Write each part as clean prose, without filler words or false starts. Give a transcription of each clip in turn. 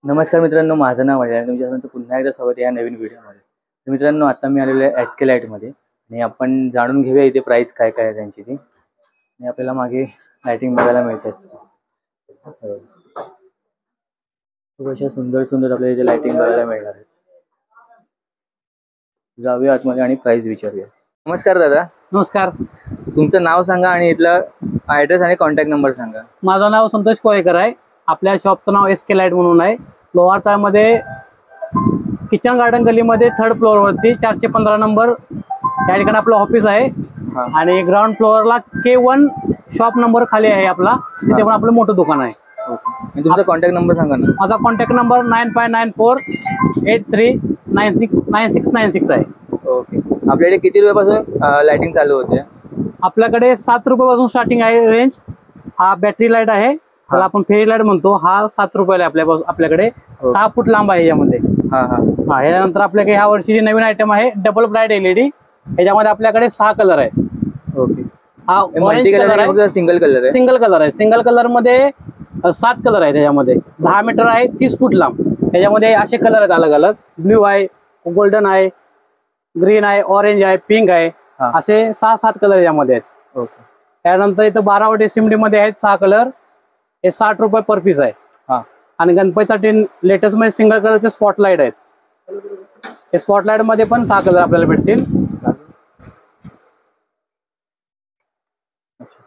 नमस्कार मित्रांनो, माझं नाव आहे आणि तुमच्या सर्वांचं पुन्हा एकदा स्वागत आहे या नवीन व्हिडिओमध्ये. तर मित्रांनो, आता मी आलेलो आहे SK लाईटमध्ये आणि आपण जाणून घेऊया इथे प्राइस काय काय आहे त्यांची ती. आणि आपल्याला मागे लाइटिंग बघायला मिळतात. खूप अशा सुंदर सुंदर आपल्याला इथे लाइटिंग बघायला मिळणार आहे. जाऊया आतमध्ये आणि प्राइस विचारूया. नमस्कार दादा. नमस्कार. तुमचं नाव सांगा आणि इथला ॲड्रेस आणि कॉन्टॅक्ट नंबर सांगा. माझं नाव संतोष कोळेकर आहे. आपल्या शॉपचं नाव SK लाईट म्हणून आहे. लोहारताळमध्ये किचन गार्डन गलीमध्ये 3rd फ्लोअरवरती 415 नंबर या ठिकाणी आपलं ऑफिस आहे. आणि ग्राउंड फ्लोअरला K1 शॉप नंबर खाली आहे आपला, तिथे पण आपलं मोठं दुकान आहे. आणि तुमचा कॉन्टॅक्ट नंबर सांगा ना. माझा कॉन्टॅक्ट नंबर 9594839696 आहे. ओके. आपल्याकडे किती रुपयापासून लाइटिंग चालू होते? आपल्याकडे 7 रुपयापासून स्टार्टिंग आहे रेंज. हा बॅटरी लाईट आहे, त्याला आपण फेरी लाईट म्हणतो. हा 7 रुपयाला आपल्याकडे 6 फूट लांब आहे यामध्ये. यानंतर आपल्याकडे ह्या वर्षी नवीन आयटम आहे डबल ब्राईट LED. याच्यामध्ये आपल्याकडे 6 कलर आहेत. ओके. हा मल्टी कलर आहे, सिंगल कलर आहे? सिंगल कलर आहे. सिंगल कलर मध्ये 7 कलर आहे. त्याच्यामध्ये 10 मीटर आहे, 30 फूट लांब. त्याच्यामध्ये असे कलर आहेत अलग अलग. ब्ल्यू आहे, गोल्डन आहे, ग्रीन आहे, ऑरेंज आहे, पिंक आहे. असे 6-7 कलर यामध्ये आहेत. ओके. त्यानंतर इथं 12 वोल्ट SMD मध्ये आहेत 6 कलर. हे 60 रुपये पर पीस आहे. आणि गणपतीसाठी लेटेस्ट मध्ये सिंगल कलरचे स्पॉटलाइट आहेत. हे स्पॉटलाइट मध्ये पण 6 कलर आपल्याला भेटतील.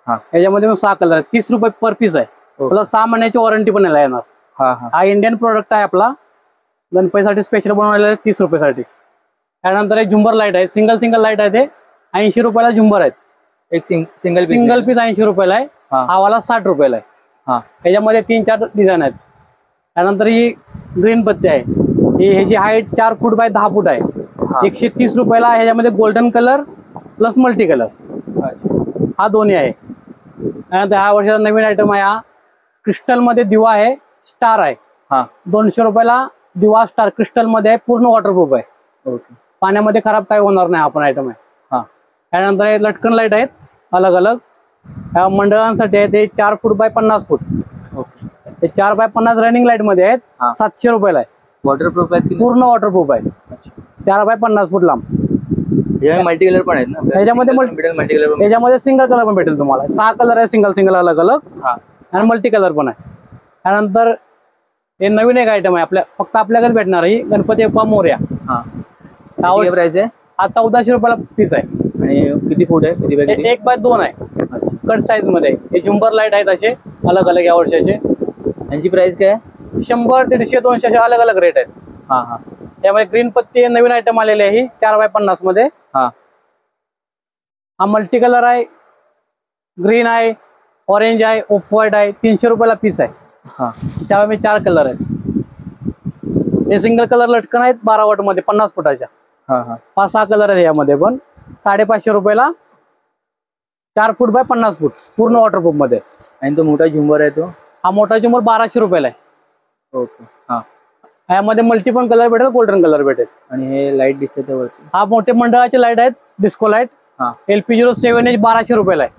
याच्यामध्ये पण 6 कलर आहेत. 30 रुपये पर पीस आहे. प्लस 6 महिन्याची वॉरंटी पण याला येणार. हा इंडियन प्रोडक्ट आहे आपला, गणपतीसाठी स्पेशल बनवलेला आहे 30 रुपयासाठी. त्यानंतर एक झुंबर लाईट आहे, सिंगल लाईट आहे. ते 80 रुपयाला झुंबर आहेत. एक सिंगल पीस 80 रुपयाला आहे. हा वाला 60 रुपयाला आहे. याच्यामध्ये 3-4 डिझाईन आहेत. त्यानंतर ही ग्रीन पत्ती आहे. ह्याची हाईट 4 फूट बाय 10 फूट आहे. 130 रुपयाला. ह्याच्यामध्ये golden colour plus multi colour हा दोन्ही आहे. त्यानंतर ह्या वर्षाचा नवीन आयटम आहे. हा क्रिस्टल मध्ये दिवा आहे, स्टार आहे. 200 रुपयाला दिवा स्टार क्रिस्टल मध्ये आहे, पूर्ण वॉटरप्रूफ आहे. ओके. पाण्यामध्ये खराब काय होणार नाही. आपण आयटम आहे. त्यानंतर लटकन लाईट आहेत अलग अलग मंडळांसाठी आहे. ते 4 फूट बाय 50 फूट. ते 4 बाय 50 रनिंग लाईट मध्ये आहेत. 700 रुपयाला आहे. वॉटरप्रूफ आहे, पूर्ण वॉटरप्रूफ आहे. 4 बाय 50 फूट लांब. मल्टी कलर पण आहेत ना त्याच्यामध्ये? त्याच्यामध्ये सिंगल कलर पण भेटेल तुम्हाला. 6 कलर आहे सिंगल अलग अलग. आणि मल्टी कलर पण आहे. त्यानंतर हे नवीन एक आयटम आहे फक्त आपल्याकडे भेटणार आहे, गणपती बाप्पा मोरया. प्राइस आहे? हा 1400 रुपयाला पीस आहे. आणि किती फूट आहे? 1 बाय 2 आहे. कट साईज मध्ये. हे झुंबर लाईट आहेत असे अलग अलग या वर्षाचे. यांची प्राइस काय? 100, 150, 200 असे अलग अलग रेट आहेत. त्यामुळे ग्रीन पत्ती नवीन आयटम आलेली आहे 4 बाय 50 मध्ये. हा मल्टी कलर आहे, ग्रीन आहे, ऑरेंज आहे, ऑफ व्हाईट आहे. 300 रुपयाला पीस आहे. त्याच्यामध्ये 4 कलर आहेत. हे सिंगल कलर लटकन आहेत 12 वॉट मध्ये 50 फुटाच्या. 5-6 कलर आहेत यामध्ये पण. 550 रुपयाला 4 फूट बाय 50 फूट पूर्ण वॉटरप्रूफ मध्ये. आणि तो मोठा झुंबर आहे तो? हा मोठा झुंबर 1200 रुपयाला आहे. ओके. यामध्ये मल्टी पण कलर भेटेल, गोल्डन कलर भेटेल. आणि हे लाईट दिसते त्यावरती? हा मोठे मंडळाचे लाईट आहेत, डिस्को लाईट. LP07H 1200 रुपयाला आहे.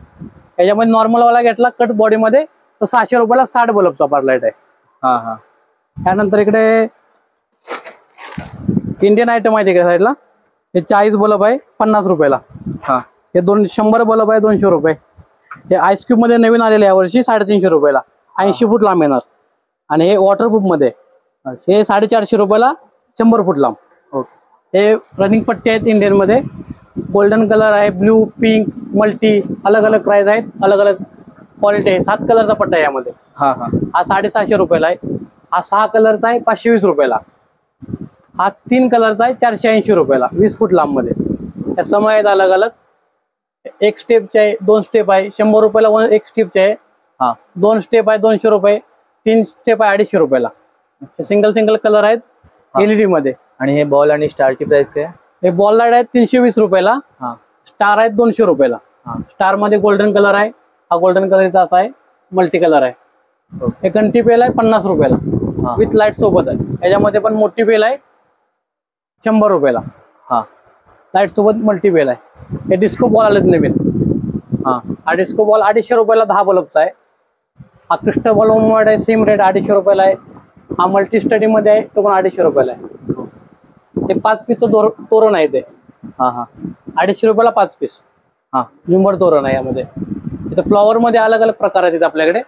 याच्यामध्ये नॉर्मल वाला घेतला कट बॉडी मध्ये तर 600 रुपयाला 60 बल्बचा पार लाईट आहे. त्यानंतर इकडे इंडियन आयटम आहे तिकडे साईडला. हे 40 बल्ब आहे 50 रुपयाला. हे 100 बल्ब आहे 200 रुपये. हे आईस क्यूब मध्ये नवीन आलेले या वर्षी 350 रुपयाला. 80 फूट लांब येणार. आणि हे वॉटरप्रूफ मध्ये हे 450 रुपयाला 100 फूट लांब. हे रनिंग पट्टी आहेत इंडियन मध्ये. गोल्डन कलर आहे, ब्ल्यू, पिंक, मल्टी अलग अलग प्राइस आहेत, अलग अलग क्वालिटी आहे. 7 कलरचा पट्टा आहे यामध्ये. हा 750 रुपयाला आहे. हा 6 कलरचा आहे 520 रुपयाला. हा 3 कलरचा आहे 480 रुपयाला 20 फूट लांब मध्ये. या समय आहेत अलग अलग. 1 स्टेपचे आहे, 2 स्टेप आहे 100 रुपयाला. 1 स्टेपचे आहे. 2 स्टेप आहे 200 रुपये. 3 स्टेप आहे 250 रुपयाला. सिंगल कलर आहेत LED मध्ये. आणि हे बॉल आणि स्टारची प्राइस काय? हे बॉल लाईट आहेत 320 रुपयाला. स्टार आहेत 200 रुपयाला. स्टार मध्ये गोल्डन कलर आहे. हा गोल्डन कलर असा आहे, मल्टी कलर आहे. हे कंटी पेल आहे 50 रुपयाला विथ लाईट सोबत आहे. याच्यामध्ये पण मोठी पेल आहे 100 रुपयाला. लाईट सोबत मल्टी पेल आहे. हे डिस्को बॉल आलेत नवीन. हा डिस्को बॉल 250 रुपयाला 10 बल्बचा आहे. हा क्रिस्टल बॉल आहे, सेम रेट 250 रुपयाला आहे. हा मल्टी स्टडी मध्ये आहे, तो पण 250 रुपयाला आहे. ते 5 पीसचं तोरण आहे ते. हा हा 250 रुपयाला 5 पीस. हा झुंबर तोरण आहे यामध्ये. इथे फ्लॉवर मध्ये अलग अलग प्रकार आहेत आपल्याकडे.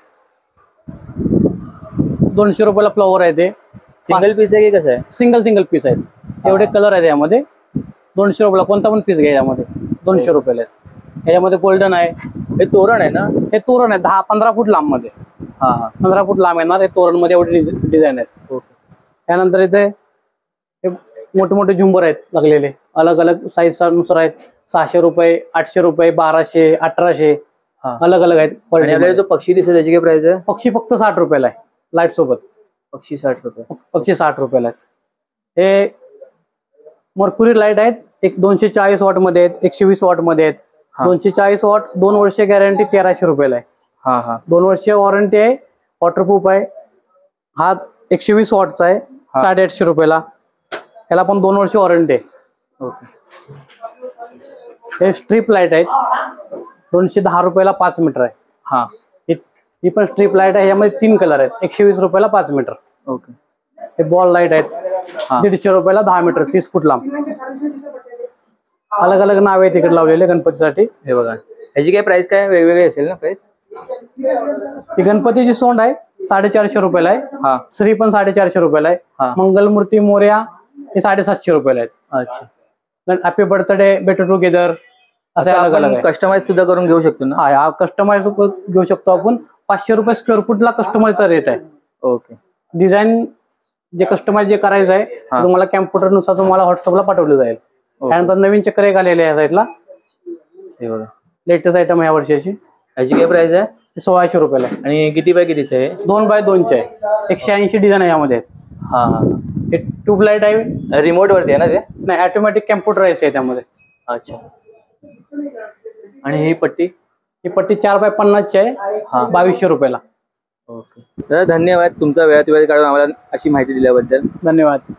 200 रुपयाला फ्लॉवर आहे ते. सिंगल पीस आहे की कसं आहे? सिंगल पीस आहेत. एवढे कलर आहेत यामध्ये. 200 रुपयाला कोणता पण पीस घ्या यामध्ये. 200 रुपयाला आहेत. याच्यामध्ये गोल्डन आहे. हे तोरण आहे ना? हे तोरण आहे 10-15 फूट लांब मध्ये. हा हा 15 फूट लांब येणार. हे तोरण मध्ये एवढे डिझाईन आहेत. ओके. त्यानंतर इथे मोठे मोठे झुंबर आहेत लागलेले. अलग अलग साईज नुसार आहेत. 600 रुपये, 800 रुपये, 1200, 1800 हा. अलग अलग आहेत. आणि आपल्याला जो पक्षी दिसतो त्याची काय प्राइस आहे? पक्षी फक्त 60 रुपयाला आहे लाईट सोबत. पक्षी 60 रुपये. पक्षी 60 रुपयाला आहेत. हे मर्क्युरी लाईट आहेत. एक 240 वॉट मध्ये आहेत, 120 वॉट मध्ये आहेत. 240 वॉट 2 वर्ष गॅरंटी 1300 रुपयाला आहे. हा हा 2 वर्ष वॉरंटी आहे. वॉटरप्रूफ आहे. हा 120 वॉटचा आहे 850 रुपयाला. याला पण 2 वर्ष वॉरंटी आहे. ओके. हे स्ट्रीप लाईट आहेत. 210 रुपयाला 5 मीटर आहे. हा ही पण स्ट्रीप लाईट आहे. यामध्ये 3 कलर आहेत. 120 रुपयाला 5 मीटर. ओके. हे बॉल लाईट आहेत. हा. 150 रुपयाला 10 मीटर 30 फूट लांब. अलग अलग नावे आहेत तिकडे लावलेले गणपतीसाठी. हे बघा, ह्याची काय प्राइस काय वेगवेगळी असेल ना प्राइस? ही गणपतीची सोंड आहे 450 रुपयाला आहे. हा श्री पण 450 रुपयाला हा. आहे. मंगलमूर्ती मोर्या हे 750 रुपयाला आहेत. अच्छा. हॅपी बर्थडे बेटर टुगेदर असे अलग अलग आहे. कस्टमाइज सुद्धा करून घेऊ शकतो ना? हा कस्टमाइज घेऊ शकतो आपण. 500 रुपये स्क्वेअर फूटला कस्टमाइजचा रेट आहे. ओके. डिझाईन जे कस्टमाइज जे करायचं आहे तुम्हाला कॅम्प्युटर नुसार तुम्हाला व्हॉट्सअपला पाठवलं जाईल. त्यानंतर नवीन चक्र एक आलेले आहे या साईडला. हे बघा, लेटेस्ट आयटम ह्या वर्षाची. ह्याची काय प्राइस आहे? 1600 रुपयाला आहे. आणि किती बाय कितीचं आहे? 2 बाय 2चे आहे. 180 डिझाईन आहे यामध्ये. हा हा हे ट्यूबलाईट आहे. रिमोट वरती आहे ना ते? नाही ऑटोमॅटिक कॅम्प्युटराइज आहे त्यामध्ये. अच्छा. आणि ही पट्टी? ही पट्टी 4 बाय 50ची आहे. 2200 रुपयाला. ओके. तर धन्यवाद तुमचा वेळात वेळ काढून आम्हाला अशी माहिती दिल्याबद्दल. धन्यवाद.